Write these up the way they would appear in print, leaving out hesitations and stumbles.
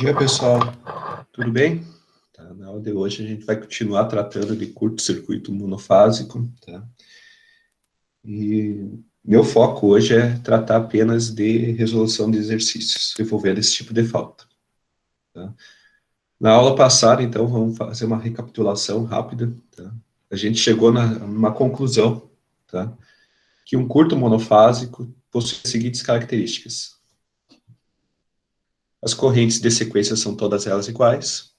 dia, pessoal. Tudo bem? Tá, na aula de hoje a gente vai continuar tratando de curto-circuito monofásico, tá? E meu foco hoje é tratar apenas de resolução de exercícios envolvendo esse tipo de falta, tá? Na aula passada, então, vamos fazer uma recapitulação rápida, tá? A gente chegou numa conclusão, tá? Que um curto monofásico possui as seguintes características. As correntes de sequência são todas elas iguais,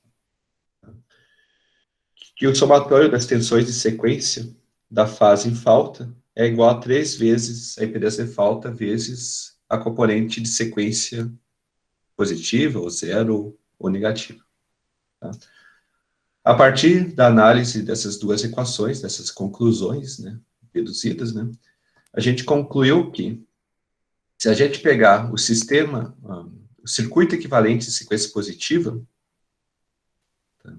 que o somatório das tensões de sequência da fase em falta é igual a 3 vezes a impedância de falta vezes a componente de sequência positiva, ou zero, ou negativa. Tá? A partir da análise dessas duas equações, dessas conclusões, né, deduzidas, né, a gente concluiu que se a gente pegar o sistema, o circuito equivalente de sequência positiva, tá,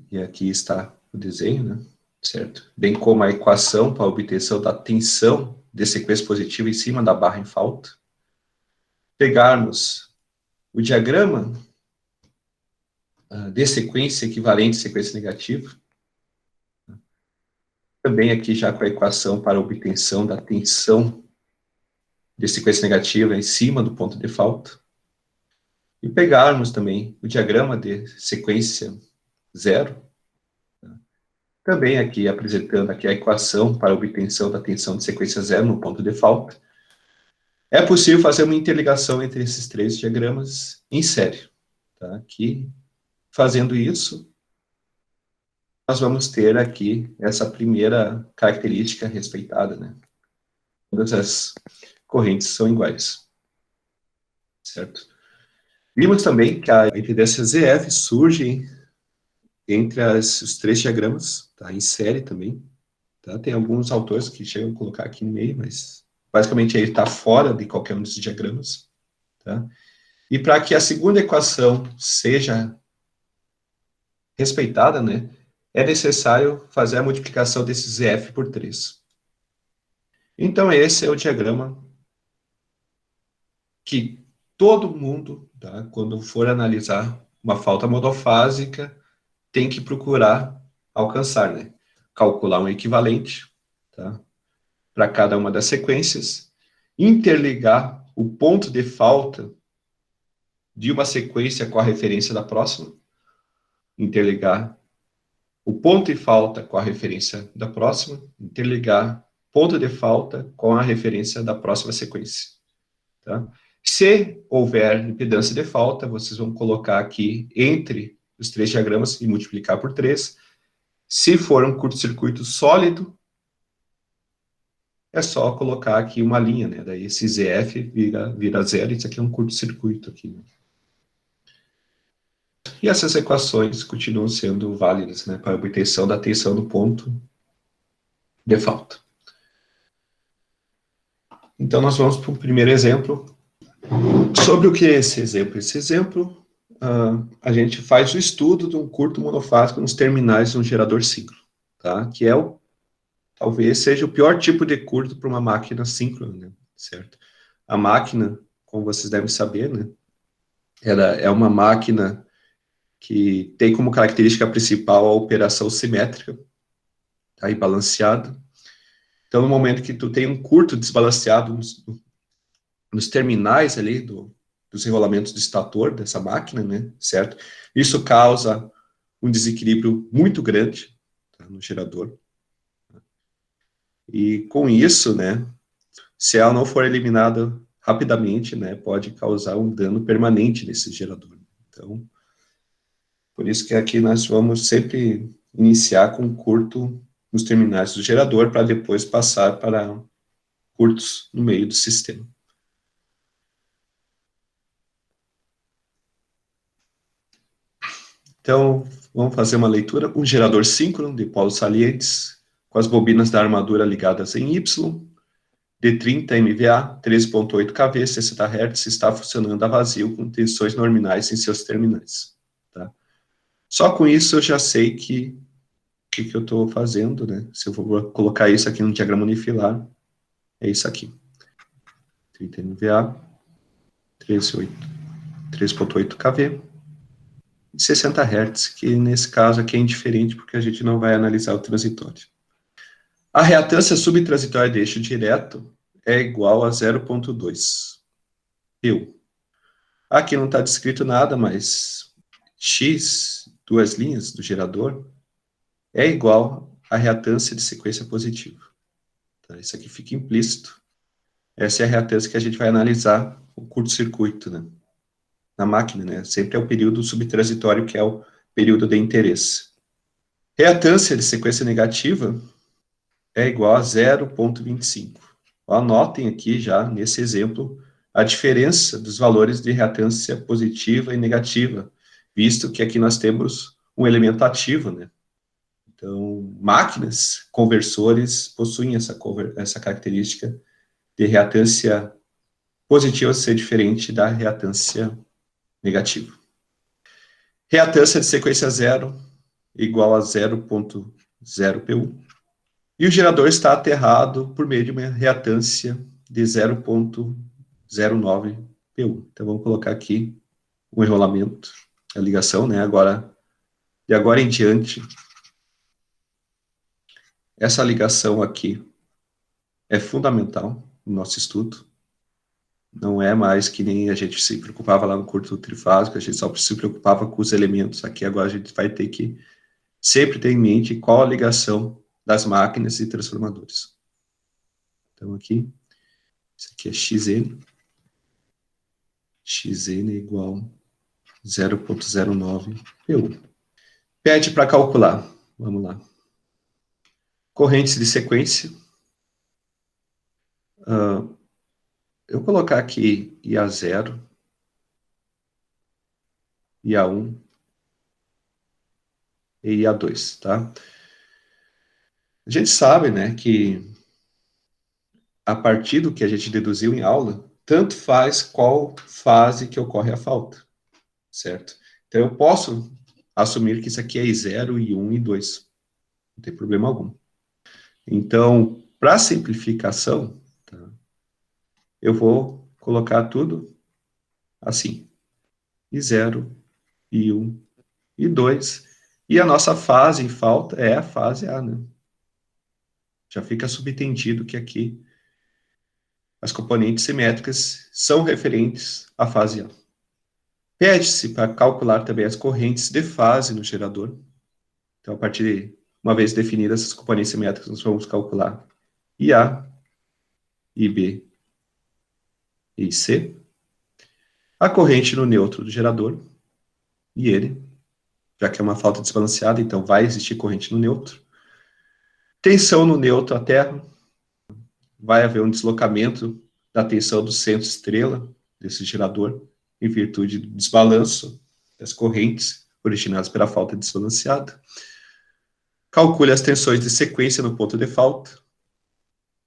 e aqui está o desenho, né? Certo? Bem como a equação para a obtenção da tensão de sequência positiva em cima da barra em falta. Pegarmos o diagrama de sequência equivalente à sequência negativa. Também aqui já com a equação para a obtenção da tensão de sequência negativa em cima do ponto de falta. E pegarmos também o diagrama de sequência zero. Também aqui apresentando aqui a equação para a obtenção da tensão de sequência zero no ponto de falta. É possível fazer uma interligação entre esses três diagramas em série. Tá? Que, fazendo isso, nós vamos ter aqui essa primeira característica respeitada, né? Todas as correntes são iguais. Certo? Vimos também que a impedância ZF surge entre os três diagramas, tá? Em série também. Tá? Tem alguns autores que chegam a colocar aqui no meio, mas basicamente ele está fora de qualquer um desses diagramas. Tá? E para que a segunda equação seja respeitada, né, é necessário fazer a multiplicação desse ZF por 3. Então, esse é o diagrama que todo mundo, tá, quando for analisar uma falta monofásica, tem que procurar alcançar, né? Calcular um equivalente, tá, para cada uma das sequências, interligar o ponto de falta de uma sequência com a referência da próxima, interligar o ponto de falta com a referência da próxima, interligar ponto de falta com a referência da próxima sequência. Tá? Se houver impedância de falta, vocês vão colocar aqui entre os três diagramas e multiplicar por 3. Se for um curto-circuito sólido, é só colocar aqui uma linha, né? Daí esse ZF vira zero, isso aqui é um curto-circuito aqui, né? E essas equações continuam sendo válidas, né, para a obtenção da tensão do ponto de falta. Então, nós vamos para o primeiro exemplo. Sobre o que é esse exemplo? Esse exemplo, a gente faz o estudo de um curto monofásico nos terminais de um gerador síncrono, tá? Que é talvez seja o pior tipo de curto para uma máquina síncrona, né? Certo? A máquina, como vocês devem saber, né, ela é uma máquina que tem como característica principal a operação simétrica, tá, e balanceada. Então, no momento que tu tem um curto desbalanceado nos terminais ali dos enrolamentos do estator dessa máquina, né, certo? Isso causa um desequilíbrio muito grande, tá, no gerador. E com isso, né, se ela não for eliminada rapidamente, né, pode causar um dano permanente nesse gerador. Então, por isso que aqui nós vamos sempre iniciar com curto nos terminais do gerador, para depois passar para curtos no meio do sistema. Então, vamos fazer uma leitura. Um gerador síncrono de polos salientes, com as bobinas da armadura ligadas em Y, de 30 MVA, 13.8 kV, 60 Hz, está funcionando a vazio com tensões nominais em seus terminais. Tá? Só com isso eu já sei que eu estou fazendo, né? Se eu vou colocar isso aqui no diagrama unifilar, é isso aqui. 30 MVA, 3.8 kV, e 60 Hz, que nesse caso aqui é indiferente, porque a gente não vai analisar o transitório. A reatância subtransitória de eixo direto é igual a 0.2 PU. Aqui não está descrito nada, mas X, duas linhas do gerador, é igual à reatância de sequência positiva. Tá? Isso aqui fica implícito. Essa é a reatância que a gente vai analisar o curto-circuito, né? Na máquina, né? Sempre é o período subtransitório, que é o período de interesse. Reatância de sequência negativa é igual a 0.25. Anotem aqui já, nesse exemplo, a diferença dos valores de reatância positiva e negativa, visto que aqui nós temos um elemento ativo, né? Então, máquinas, conversores, possuem essa característica de reatância positiva ser diferente da reatância negativa. Reatância de sequência zero igual a 0.0 PU. E o gerador está aterrado por meio de uma reatância de 0.09 PU. Então, vamos colocar aqui um enrolamento, a ligação, né? De agora em diante, essa ligação aqui é fundamental no nosso estudo. Não é mais que nem a gente se preocupava lá no curto trifásico, a gente só se preocupava com os elementos. Aqui agora a gente vai ter que sempre ter em mente qual a ligação das máquinas e transformadores. Então aqui, isso aqui é Xn. Xn é igual a 0.09 PU. Pede para calcular. Vamos lá. Correntes de sequência. Eu vou colocar aqui IA0, IA1 e IA2, tá? A gente sabe, né, que a partir do que a gente deduziu em aula, tanto faz qual fase que ocorre a falta, certo? Então, eu posso assumir que isso aqui é I0, I1 e I2. Não tem problema algum. Então, para simplificação, tá, eu vou colocar tudo assim. I0, I1, I2. E a nossa fase em falta é a fase A, né? Já fica subentendido que aqui as componentes simétricas são referentes à fase A. Pede-se para calcular também as correntes de fase no gerador. Então, a partir de, uma vez definidas essas componentes simétricas, nós vamos calcular IA, IB e IC. A corrente no neutro do gerador, e ele, já que é uma falta desbalanceada, então vai existir corrente no neutro. Tensão no neutro à Terra, vai haver um deslocamento da tensão do centro estrela desse gerador, em virtude do desbalanço das correntes originadas pela falta desbalanceada. Calcule as tensões de sequência no ponto de falta,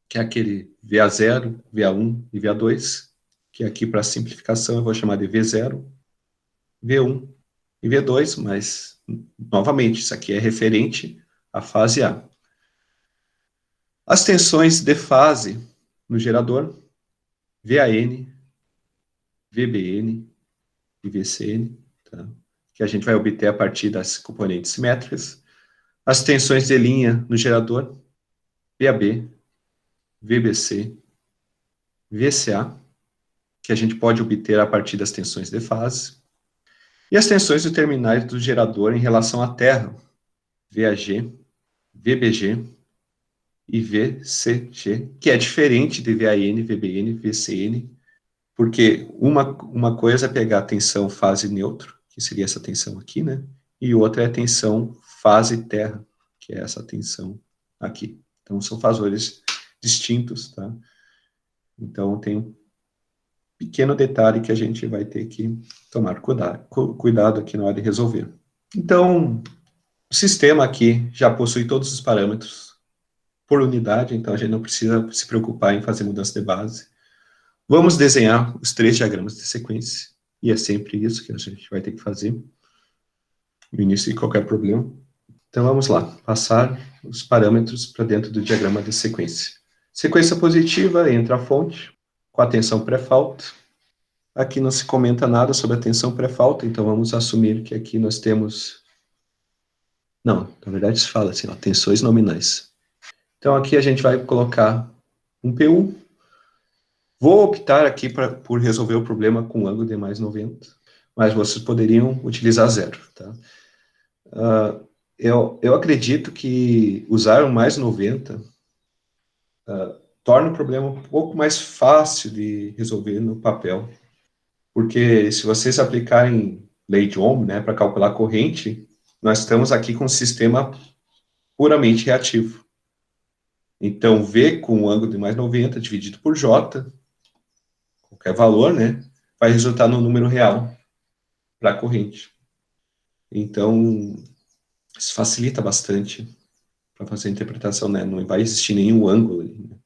que é aquele VA0, VA1 e VA2, que aqui para simplificação eu vou chamar de V0, V1 e V2, mas, novamente, isso aqui é referente à fase A. As tensões de fase no gerador, VAN, VBN e VCN, tá? Que a gente vai obter a partir das componentes simétricas. As tensões de linha no gerador, VAB, VBC, VCA, que a gente pode obter a partir das tensões de fase. E as tensões dos terminais do gerador em relação à Terra, VAG, VBG e VCG, que é diferente de VAN, VBN, VCN, porque uma coisa é pegar a tensão fase neutro, que seria essa tensão aqui, né? E outra é a tensão fase terra, que é essa tensão aqui. Então, são fasores distintos, tá? Então, tem um pequeno detalhe que a gente vai ter que tomar cuidado aqui na hora de resolver. Então, o sistema aqui já possui todos os parâmetros por unidade, então a gente não precisa se preocupar em fazer mudança de base. Vamos desenhar os 3 diagramas de sequência, e é sempre isso que a gente vai ter que fazer no início de qualquer problema. Então vamos lá, passar os parâmetros para dentro do diagrama de sequência. Sequência positiva, entra a fonte, com a tensão pré-falta, Aqui não se comenta nada sobre a tensão pré-falta, então vamos assumir que aqui nós temos... Não, na verdade se fala assim, ó, tensões nominais. Então aqui a gente vai colocar um PU. Vou optar aqui por resolver o problema com ângulo de mais 90, mas vocês poderiam utilizar zero, tá? Eu acredito que usar o mais 90 torna o problema um pouco mais fácil de resolver no papel, porque se vocês aplicarem lei de Ohm, né, para calcular a corrente, nós estamos aqui com um sistema puramente reativo. Então, V com o ângulo de mais 90 dividido por J, qualquer valor, né, vai resultar no número real para a corrente. Então, isso facilita bastante para fazer a interpretação, né? Não vai existir nenhum ângulo aí, né?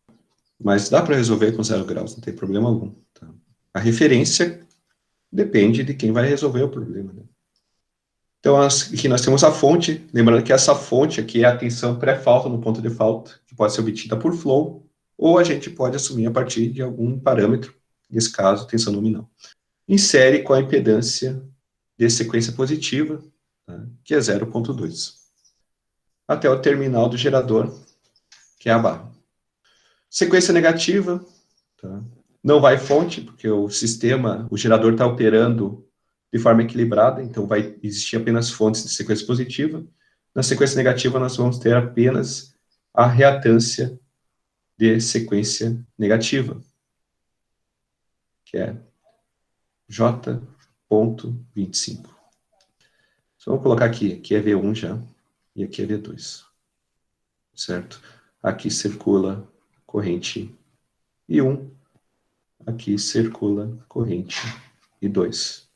Mas dá para resolver com 0 graus, não tem problema algum. Tá? A referência depende de quem vai resolver o problema, né? Então, aqui nós temos a fonte, lembrando que essa fonte aqui é a tensão pré-falta no ponto de falta, que pode ser obtida por flow, ou a gente pode assumir a partir de algum parâmetro, nesse caso, tensão nominal. Insere com a impedância de sequência positiva, tá? Que é 0,2. Até o terminal do gerador, que é a barra. Sequência negativa, tá? Não vai fonte, porque o sistema, o gerador está operando de forma equilibrada, então vai existir apenas fontes de sequência positiva. Na sequência negativa, nós vamos ter apenas a reatância de sequência negativa, que é J.25. Então, vamos colocar aqui é V1 já, e aqui é V2, certo? Aqui circula corrente I1, aqui circula corrente I2.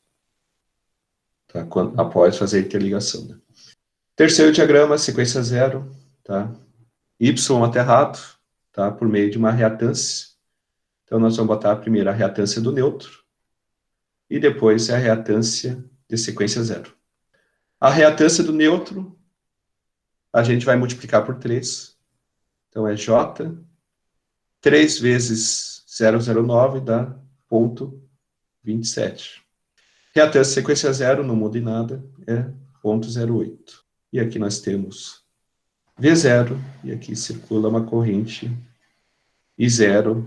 Tá? Após fazer a interligação. Né? Terceiro diagrama, sequência zero, tá? Y aterrado, tá? Por meio de uma reatância. Então, nós vamos botar primeiro a reatância do neutro e depois a reatância de sequência zero. A reatância do neutro, a gente vai multiplicar por 3. Então, é J, 3 vezes 0,09 dá 0,27. Reatância de sequência zero, não muda em nada, é 0,08. E aqui nós temos V0, e aqui circula uma corrente I0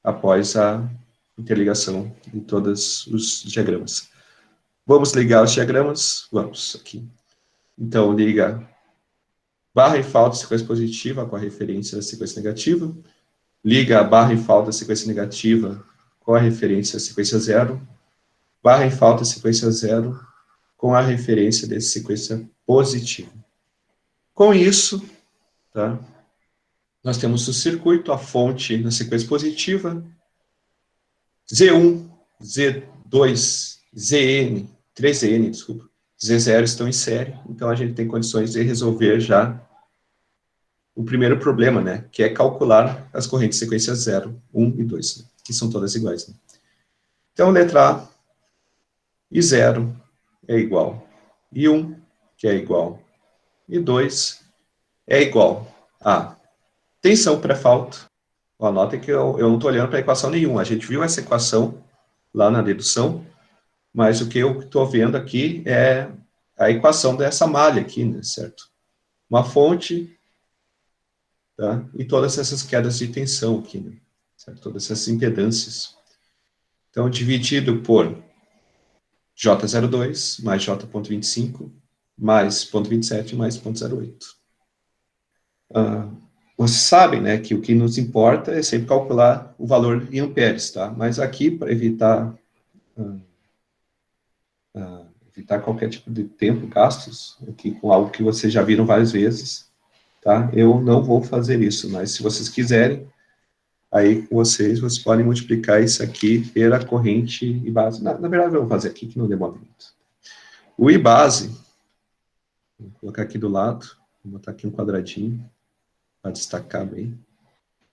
após a interligação de todos os diagramas. Vamos ligar os diagramas? Vamos, aqui. Então, liga barra e falta sequência positiva com a referência da sequência negativa, liga a barra e falta da sequência negativa com a referência da sequência zero, barra e falta sequência zero com a referência da sequência positiva. Com isso, tá? Nós temos o circuito, a fonte na sequência positiva, Z1, Z2, ZN, 3N, desculpa, Z0 estão em série, então a gente tem condições de resolver já o primeiro problema, né, que é calcular as correntes de sequência 0, 1 e 2, né, que são todas iguais. Né? Então, letra A, I0 é igual I1, que é igual I2, é igual a tensão pré-falta. Anotem que eu não estou olhando para a equação nenhuma. A gente viu essa equação lá na dedução, mas o que eu estou vendo aqui é a equação dessa malha aqui, né, certo? Uma fonte, tá? E todas essas quedas de tensão aqui, né? Certo? Todas essas impedâncias. Então, dividido por J02 mais J.25 mais 0,27 mais 0,08. Vocês sabem, né, que o que nos importa é sempre calcular o valor em amperes, tá? Mas aqui, para evitar qualquer tipo de tempo gastos, aqui com algo que vocês já viram várias vezes, tá? Eu não vou fazer isso, mas se vocês quiserem, aí com vocês podem multiplicar isso aqui pela corrente I base. Na verdade, eu vou fazer aqui que não demora muito. O I base, vou colocar aqui do lado, vou botar aqui um quadradinho, para destacar bem,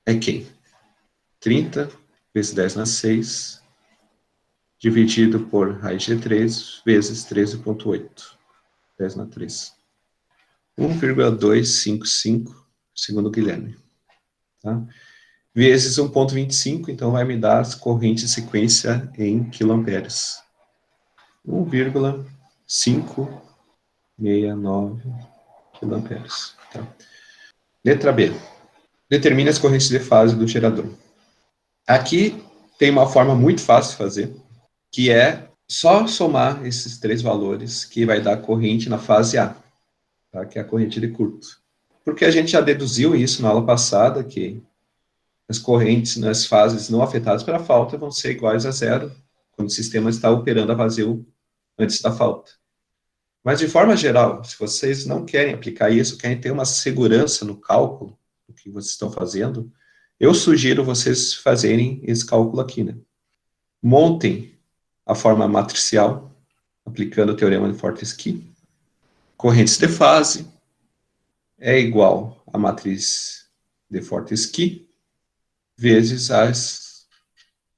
é quem? 30 vezes 10 na 6, dividido por raiz de 3 vezes 13,8. 10 na 3. 1,255, segundo o Guilherme. Tá? vezes 1,25, então vai me dar as correntes de sequência em quiloamperes. 1,569 quiloamperes. Tá? Letra B. Determine as correntes de fase do gerador. Aqui tem uma forma muito fácil de fazer, que é só somar esses três valores que vai dar corrente na fase A, tá? Que é a corrente de curto. Porque a gente já deduziu isso na aula passada, que as correntes nas fases não afetadas pela falta vão ser iguais a zero, quando o sistema está operando a vazio antes da falta. Mas, de forma geral, se vocês não querem aplicar isso, querem ter uma segurança no cálculo do que vocês estão fazendo, eu sugiro vocês fazerem esse cálculo aqui, né? Montem a forma matricial, aplicando o teorema de Fortescue. Correntes de fase é igual à matriz de Fortescue vezes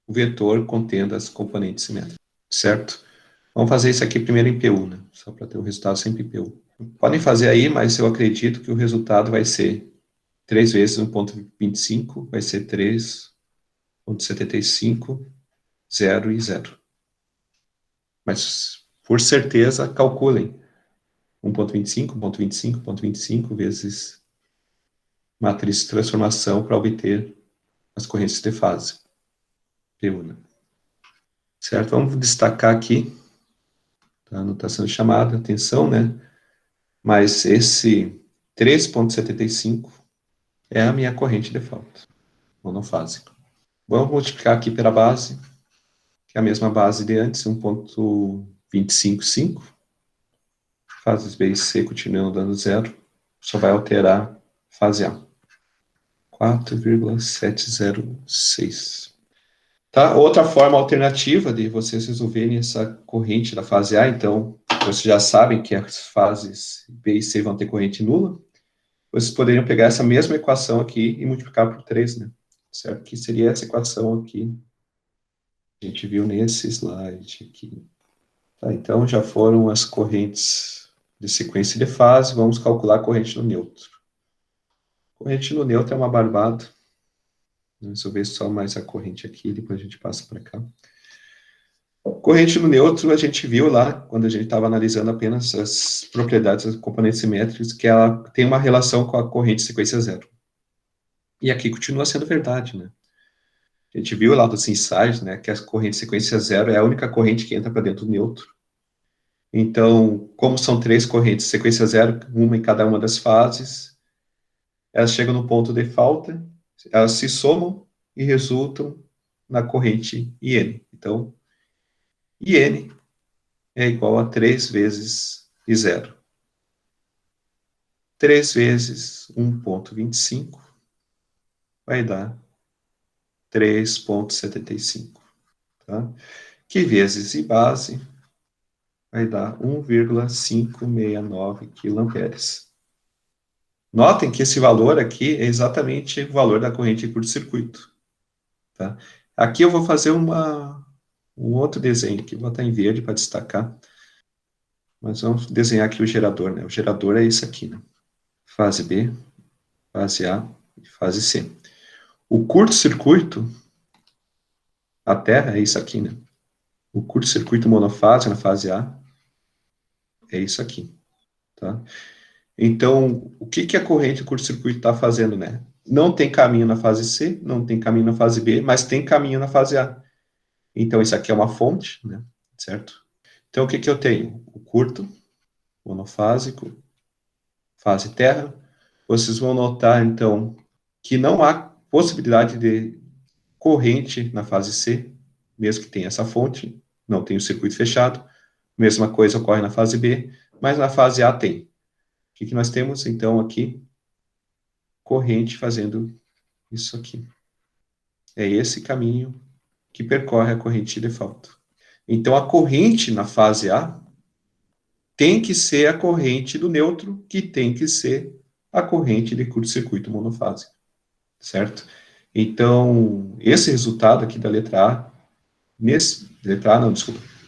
o vetor contendo as componentes simétricas, certo? Vamos fazer isso aqui primeiro em PU, né? Só para ter o resultado sempre em PU. Podem fazer aí, mas eu acredito que o resultado vai ser 3 vezes 1,25, vai ser 3,75, 0 e 0. Mas, por certeza, calculem 1,25, 1,25, 1,25 vezes matriz de transformação para obter as correntes de fase. PU, né? Certo? Vamos destacar aqui, tá? Não está sendo chamada atenção, né? Mas esse 3,75 é a minha corrente de falta, monofásica. Vamos multiplicar aqui pela base, que é a mesma base de antes, 1,255. Fases B e C continuam dando zero, só vai alterar fase A. 4,706. Tá? Outra forma alternativa de vocês resolverem essa corrente da fase A, então, vocês já sabem que as fases B e C vão ter corrente nula, vocês poderiam pegar essa mesma equação aqui e multiplicar por 3, né? Certo? Que seria essa equação aqui. A gente viu nesse slide aqui. Tá, então, já foram as correntes de sequência de fase, vamos calcular a corrente no neutro. Corrente no neutro é uma barbada. Deixa eu ver só mais a corrente aqui, depois a gente passa para cá. Corrente no neutro, a gente viu lá, quando a gente estava analisando apenas as propriedades das componentes simétricas, que ela tem uma relação com a corrente de sequência zero. E aqui continua sendo verdade, né? A gente viu lá dos ensaios, né, que a corrente de sequência zero é a única corrente que entra para dentro do neutro. Então, como são três correntes de sequência zero, uma em cada uma das fases, elas chegam no ponto de falta, elas se somam e resultam na corrente IN. Então, IN é igual a 3 vezes I0. 3 vezes 1,25 vai dar 3,75. Tá? Que vezes I base vai dar 1,569 kA. Notem que esse valor aqui é exatamente o valor da corrente de curto-circuito. Tá? Aqui eu vou fazer um outro desenho aqui, vou botar em verde para destacar. Mas vamos desenhar aqui o gerador, né? O gerador é esse aqui, né? Fase B, fase A e fase C. O curto-circuito, a Terra é isso aqui, né? O curto-circuito monofásico na fase A é isso aqui, tá? Então, o que a corrente curto-circuito está fazendo, né? Não tem caminho na fase C, não tem caminho na fase B, mas tem caminho na fase A. Então, isso aqui é uma fonte, né? Certo? Então, o que eu tenho? O curto, monofásico, fase terra. Vocês vão notar, então, que não há possibilidade de corrente na fase C, mesmo que tenha essa fonte, não tem o circuito fechado. Mesma coisa ocorre na fase B, mas na fase A tem. O que nós temos, então, aqui? Corrente fazendo isso aqui. É esse caminho que percorre a corrente de falta. Então, a corrente na fase A tem que ser a corrente do neutro, que tem que ser a corrente de curto-circuito monofásico, certo? Então, esse resultado aqui da letra A,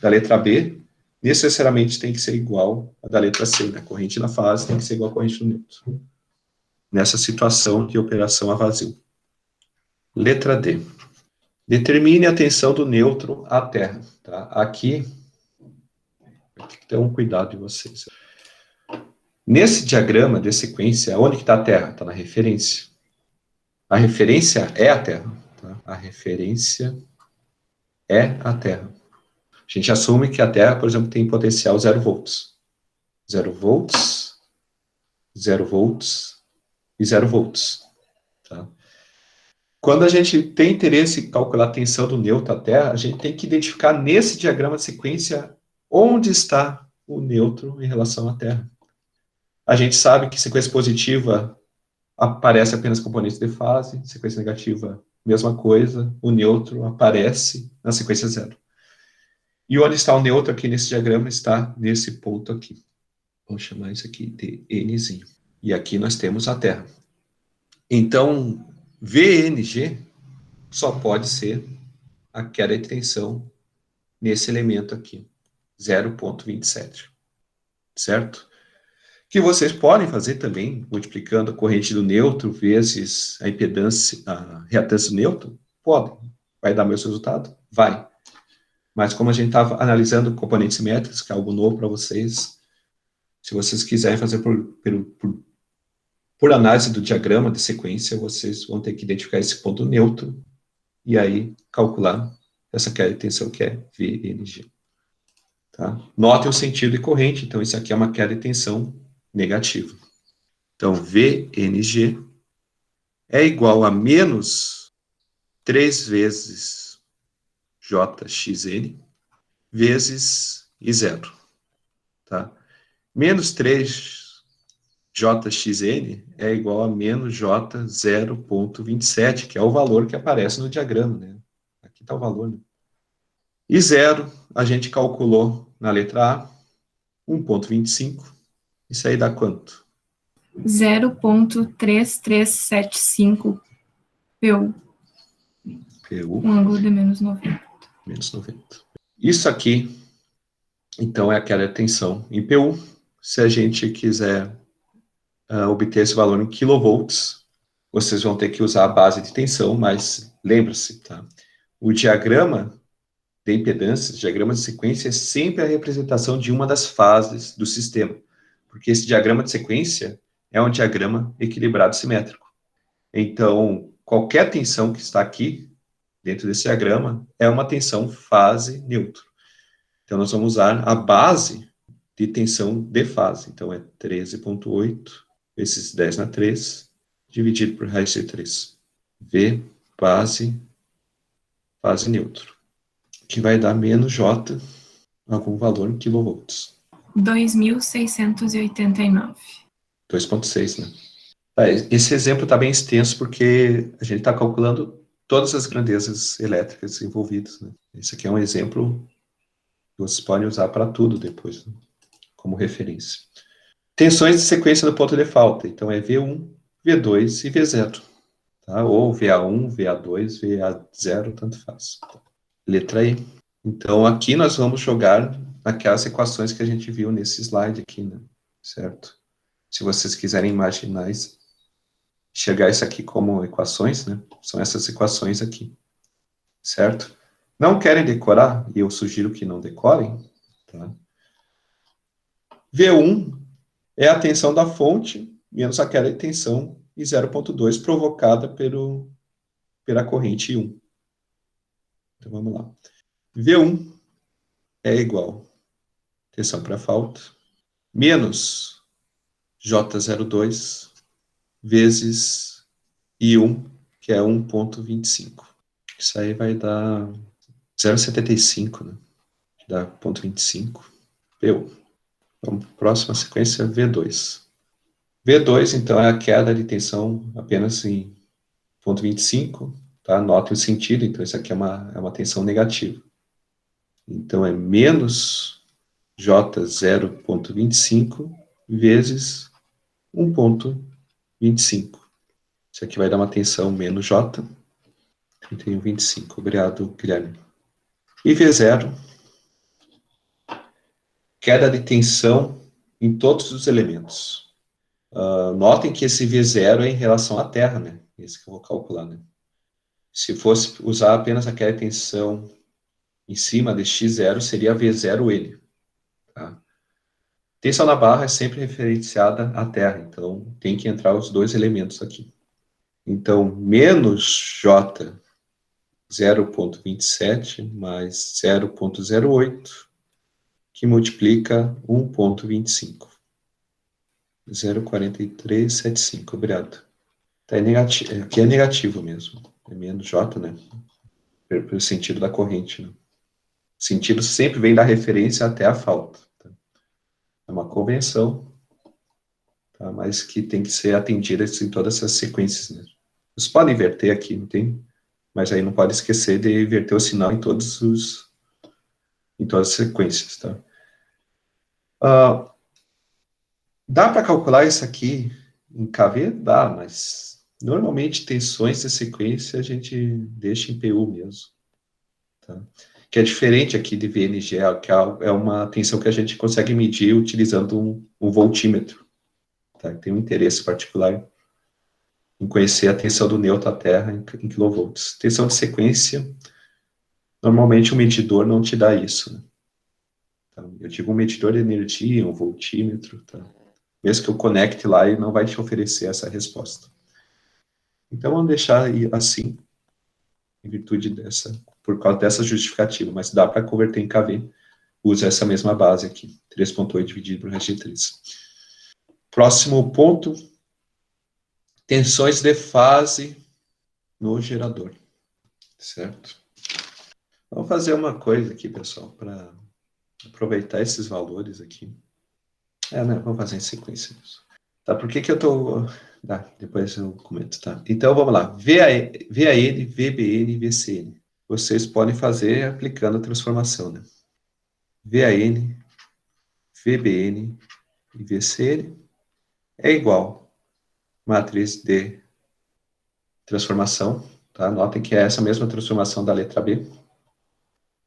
da letra B, necessariamente tem que ser igual à da letra C, né? A corrente na fase tem que ser igual à corrente no neutro. Nessa situação de operação a vazio. Letra D. Determine a tensão do nêutron à Terra. Tá? Aqui, tem que ter um cuidado de vocês. Nesse diagrama de sequência, onde que está a Terra? Está na referência. A referência é a Terra. Tá? A referência é a Terra. A gente assume que a Terra, por exemplo, tem potencial 0 volts. 0 volts, 0 volts e 0 volts. Tá? Quando a gente tem interesse em calcular a tensão do nêutron à Terra, a gente tem que identificar nesse diagrama de sequência onde está o nêutron em relação à Terra. A gente sabe que sequência positiva aparece apenas componentes de fase, sequência negativa, mesma coisa, o nêutron aparece na sequência zero. E onde está o nêutron aqui nesse diagrama? Está nesse ponto aqui. Vamos chamar isso aqui de Nzinho. E aqui nós temos a Terra. Então, VNG só pode ser a queda de tensão nesse elemento aqui, 0,27. Certo? Que vocês podem fazer também, multiplicando a corrente do nêutron vezes a impedância, a reatância do nêutron, podem. Vai dar o mesmo resultado? Vai. Mas como a gente estava analisando componentes simétricos, que é algo novo para vocês, se vocês quiserem fazer por análise do diagrama de sequência, vocês vão ter que identificar esse ponto neutro e aí calcular essa queda de tensão que é VNG. Tá? Notem o sentido de corrente, então isso aqui é uma queda de tensão negativa. Então, VNG é igual a menos 3 vezes JXN vezes I0. Tá? Menos 3JXN é igual a menos J 0,27, que é o valor que aparece no diagrama. Né? Aqui está o valor. Né? I0, a gente calculou na letra A, 1,25. Isso aí dá quanto? 0,3375 PU. PU. Um ângulo de menos 90. Menos 90. Isso aqui, então, é aquela tensão em PU. Se a gente quiser obter esse valor em kilovolts, vocês vão ter que usar a base de tensão, mas lembre-se, tá? O diagrama de impedâncias, diagrama de sequência, é sempre a representação de uma das fases do sistema, porque esse diagrama de sequência é um diagrama equilibrado simétrico. Então, qualquer tensão que está aqui, dentro desse diagrama, é uma tensão fase neutro. Então, nós vamos usar a base de tensão de fase. Então, é 13,8 vezes 10 na 3, dividido por raiz de 3. V, fase neutro. Que vai dar menos J, algum valor em kilovolts. 2.689. 2,6, né? Esse exemplo está bem extenso porque a gente está calculando todas as grandezas elétricas envolvidas. Né? Esse aqui é um exemplo que vocês podem usar para tudo depois, né? Como referência. Tensões de sequência do ponto de falta. Então, é V1, V2 e V0. Tá? Ou VA1, VA2, VA0, tanto faz. Letra E. Então, aqui nós vamos jogar aquelas equações que a gente viu nesse slide aqui, né? Certo? Se vocês quiserem imaginar isso, enxergar isso aqui como equações, né? São essas equações aqui. Certo? Não querem decorar? E eu sugiro que não decorem. Tá? V1 é a tensão da fonte menos a queda de tensão em 0,2 provocada pela corrente 1. Então, vamos lá. V1 é igual a tensão para falta menos J02 vezes I1, que é 1,25. Isso aí vai dar 0,75, né? Dá 0,25. PU. Então, próxima sequência, V2. V2, então, é a queda de tensão apenas em 0,25, tá? Note o sentido, então isso aqui é uma tensão negativa. Então, é menos J 0,25 vezes 1,25. Isso aqui vai dar uma tensão menos J, 31,25. Obrigado, Guilherme. E V0, queda de tensão em todos os elementos. Notem que esse V0 é em relação à Terra, né? Esse que eu vou calcular, né? Se fosse usar apenas aquela tensão em cima de x0, seria V0N. Tá? Tensão na barra é sempre referenciada à terra, então tem que entrar os dois elementos aqui. Então, menos J 0,27 mais 0,08, que multiplica 1,25. 0,4375, obrigado. Tá, aqui é negativo mesmo. É menos J, né? Pelo sentido da corrente. Né? O sentido sempre vem da referência até a falta. Tá? É uma convenção, tá? Mas que tem que ser atendida em todas essas sequências. Né? Vocês podem inverter aqui, não tem? Mas aí não pode esquecer de inverter o sinal em todas as sequências. Tá? Dá para calcular isso aqui em KV? Dá, mas normalmente tensões de sequência a gente deixa em PU mesmo. Tá? Que é diferente aqui de VNG, que é uma tensão que a gente consegue medir utilizando um voltímetro. Tá? Tem um interesse particular em conhecer a tensão do neutro à Terra em kV. Tensão de sequência, normalmente o medidor não te dá isso. Né? Tá? Eu digo um medidor de energia, um voltímetro, tá? Mesmo que eu conecte lá, ele não vai te oferecer essa resposta. Então, vamos deixar assim, em virtude por causa dessa justificativa, mas dá para converter em KV. Usa essa mesma base aqui, 3,8 dividido por raiz de 3. Próximo ponto, tensões de fase no gerador, certo? Vamos fazer uma coisa aqui, pessoal, para aproveitar esses valores aqui. Né, vamos fazer em sequência. Tá, por que eu estou... Tá, depois eu comento, tá? Então, vamos lá. VAN, VBN e VCN. Vocês podem fazer aplicando a transformação, né? VAN, VBN e VCN é igual matriz de transformação, tá? Notem que é essa mesma transformação da letra B,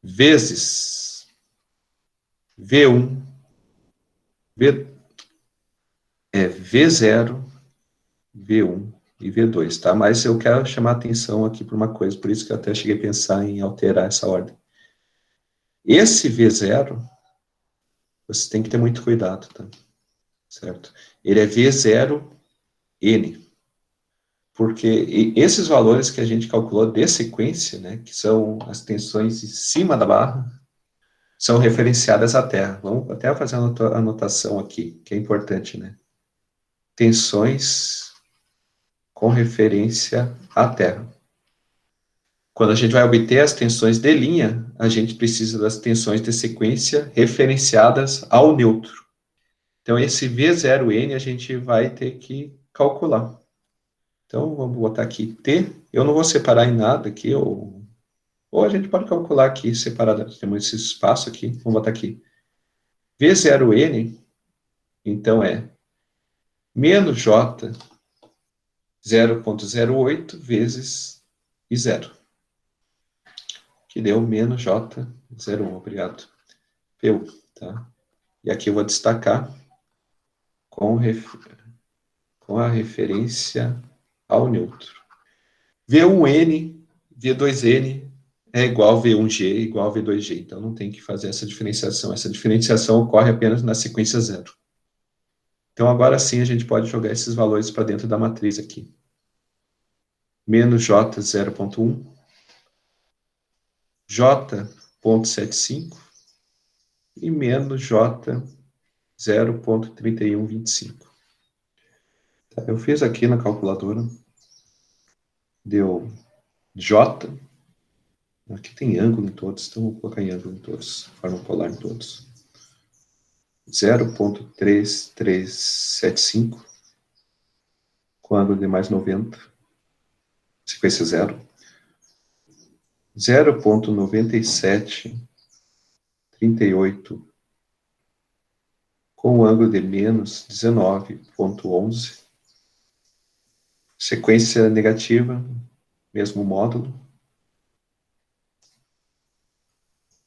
vezes V1, V0, V1 e V2, tá? Mas eu quero chamar a atenção aqui para uma coisa, por isso que eu até cheguei a pensar em alterar essa ordem. Esse V0, você tem que ter muito cuidado, tá? Certo? Ele é V0N, porque esses valores que a gente calculou de sequência, né, que são as tensões em cima da barra, são referenciadas à Terra. Vamos até fazer a anotação aqui, que é importante, né? Tensões com referência à Terra. Quando a gente vai obter as tensões de linha, a gente precisa das tensões de sequência referenciadas ao neutro. Então, esse V0N a gente vai ter que calcular. Então, vamos botar aqui T. Eu não vou separar em nada aqui, ou a gente pode calcular aqui separado. Temos esse espaço aqui, vamos botar aqui. V0N, então, é menos J 0,08 vezes I0, que deu menos J 0,1, obrigado. PU, tá? E aqui eu vou destacar com a referência ao neutro. V1N, V2N é igual V1G igual V2G, então não tem que fazer essa diferenciação. Essa diferenciação ocorre apenas na sequência zero. Então, agora sim, a gente pode jogar esses valores para dentro da matriz aqui. Menos J 0,1, J,75 e menos J 0,3125. Tá, eu fiz aqui na calculadora, deu J, aqui tem ângulo em todos, então vou colocar em ângulo em todos, forma polar em todos. 0,3375, com ângulo de mais 90, sequência zero. 0,9738, com ângulo de menos 19,11. Sequência negativa, mesmo módulo,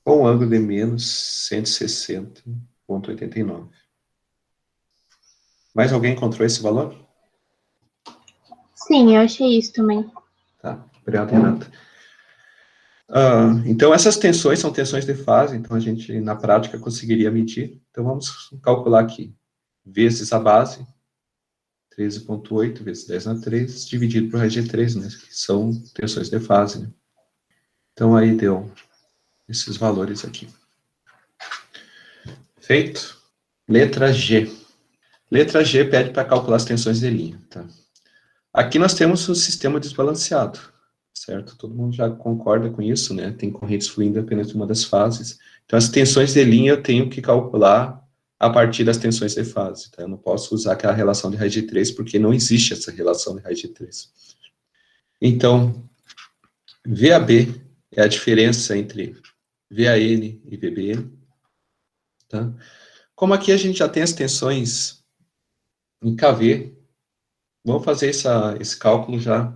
com ângulo de menos 160,89. Mais alguém encontrou esse valor? Sim, eu achei isso também. Tá, Obrigado, Renata. Então, essas tensões são tensões de fase, então a gente, na prática, conseguiria medir. Então, vamos calcular aqui. Vezes a base, 13,8 vezes 10 na 3, dividido por raiz de 3, né? Que são tensões de fase, né? Então, aí deu esses valores aqui. Feito? Letra G. Letra G pede para calcular as tensões de linha, tá? Aqui nós temos o sistema desbalanceado, certo? Todo mundo já concorda com isso, né? Tem correntes fluindo apenas de uma das fases. Então, as tensões de linha eu tenho que calcular a partir das tensões de fase, tá? Eu não posso usar aquela relação de raiz de 3, porque não existe essa relação de raiz de 3. Então, VAB é a diferença entre VAN e VBN, tá? Como aqui a gente já tem as tensões em KV, vamos fazer esse cálculo já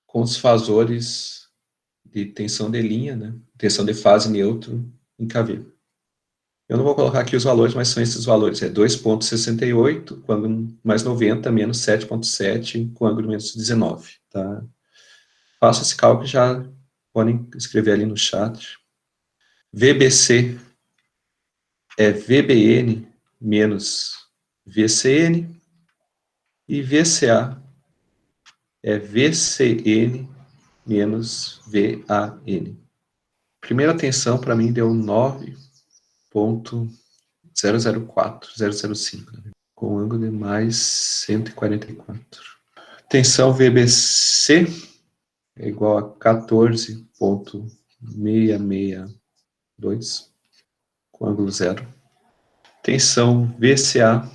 com os fasores de tensão de linha, né? Tensão de fase neutro em KV. Eu não vou colocar aqui os valores, mas são esses valores. É 2,68 com ângulo mais 90, menos 7,7 com ângulo menos 19. Tá? Faço esse cálculo, já podem escrever ali no chat. VBC é VBN menos VCN. E VCA é VCN menos VAN. Primeira tensão para mim deu 9,004, 005, né? Com ângulo de mais 144. Tensão VBC é igual a 14,662, com ângulo zero. Tensão VCA,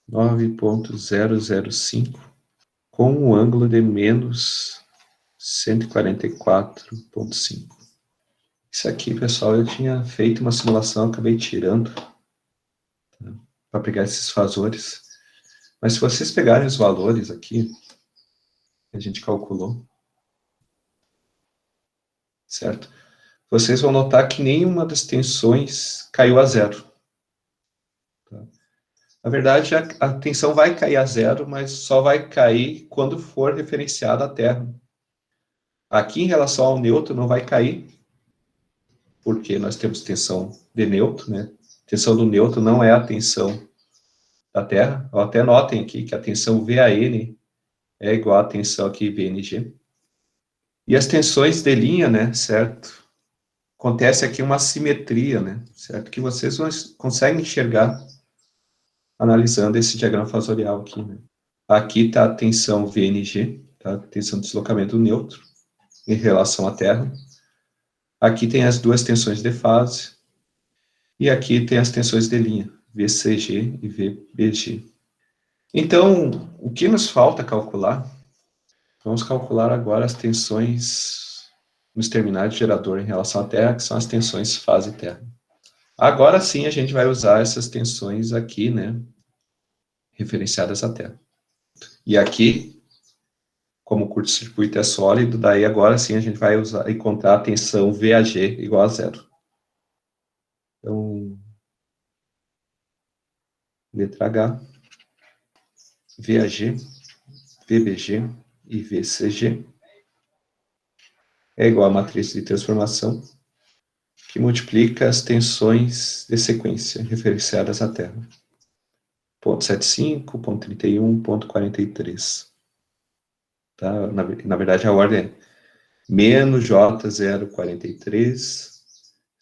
9,005, com um ângulo de menos 144,5. Isso aqui, pessoal, eu tinha feito uma simulação, acabei tirando, tá, para pegar esses fasores. Mas se vocês pegarem os valores aqui, que a gente calculou, certo? Vocês vão notar que nenhuma das tensões caiu a zero. Tá? Na verdade, a tensão vai cair a zero, mas só vai cair quando for referenciada a Terra. Aqui, em relação ao neutro, não vai cair, porque nós temos tensão de neutro, né? Tensão do neutro não é a tensão da Terra. Até notem aqui que a tensão VAN é igual à tensão aqui VNG. E as tensões de linha, né, certo? Acontece aqui uma simetria, né, certo? Que vocês conseguem enxergar analisando esse diagrama fasorial aqui, né? Aqui está a tensão VNG, tá? Tensão de deslocamento neutro em relação à Terra. Aqui tem as duas tensões de fase. E aqui tem as tensões de linha, VCG e VBG. Então, o que nos falta calcular? Vamos calcular agora as tensões nos terminais de gerador em relação à Terra, que são as tensões fase-terra. Agora sim a gente vai usar essas tensões aqui, né, referenciadas à Terra. E aqui, como o curto-circuito é sólido, daí agora sim a gente vai encontrar a tensão VAG igual a zero. Então, letra H, VAG, VBG e VCG é igual à matriz de transformação, que multiplica as tensões de sequência referenciadas à Terra. Ponto 75, ponto 31, ponto 43. Tá? Na verdade, a ordem é menos J043,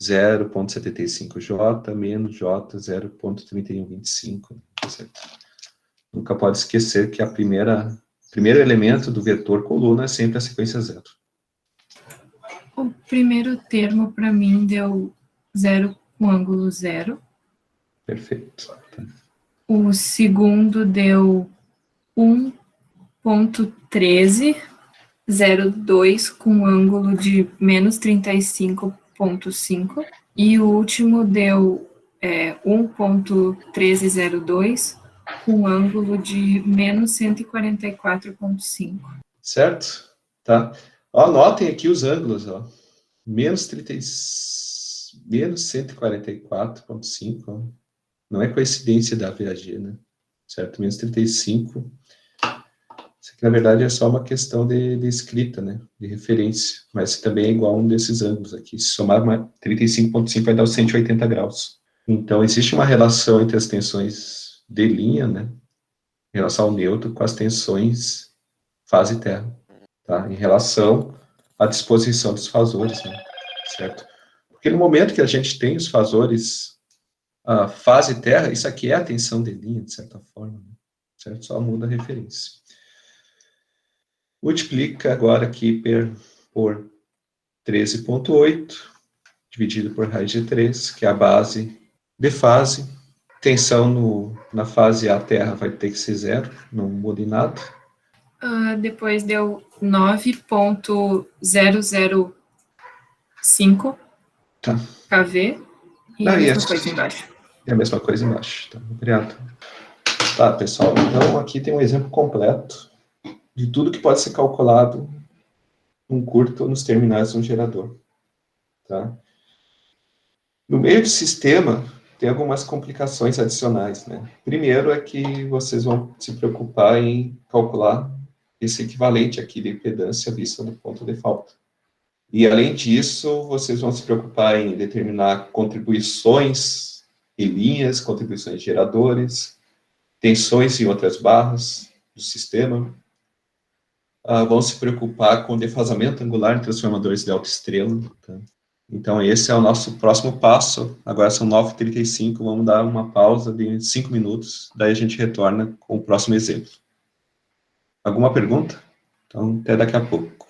0,75J, menos J, 0,3125. Certo? Nunca pode esquecer que primeiro elemento do vetor coluna é sempre a sequência zero. O primeiro termo, para mim, deu 0 com ângulo 0. Perfeito. Tá. O segundo deu 1,1302 com ângulo de menos 35,5. E o último deu 1,1302 com ângulo de menos 144,5. Certo? Tá. Ó, anotem aqui os ângulos, ó. Menos 144,5, não é coincidência da VAG, né? Certo? Menos 35 Isso aqui, na verdade, é só uma questão de escrita, né? De referência. Mas também é igual a um desses ângulos aqui. Se somar 35,5 vai dar os 180 graus. Então, existe uma relação entre as tensões de linha, né? Em relação ao neutro, com as tensões fase terra. Tá? Em relação à disposição dos fasores, né? Certo? Porque no momento que a gente tem os fasores a fase terra, isso aqui é a tensão de linha, de certa forma, né? Certo? Só muda a referência. Multiplica agora aqui por 13,8, dividido por raiz de 3, que é a base de fase. Tensão na fase A terra vai ter que ser zero, não muda em nada. Depois deu 9,005 Tá. kV e a mesma coisa embaixo. É a mesma coisa embaixo. Tá, obrigado. Tá, pessoal. Então, aqui tem um exemplo completo de tudo que pode ser calculado num curto nos terminais de um gerador. Tá? No meio do sistema, tem algumas complicações adicionais, né? Primeiro é que vocês vão se preocupar em calcular esse equivalente aqui de impedância vista do ponto de falta. E, além disso, vocês vão se preocupar em determinar contribuições em linhas, contribuições de geradores, tensões em outras barras do sistema. Vão se preocupar com defasamento angular em transformadores de alta estrela. Tá? Então, esse é o nosso próximo passo. Agora são 9h35, vamos dar uma pausa de 5 minutos, daí a gente retorna com o próximo exemplo. Alguma pergunta? Então, até daqui a pouco.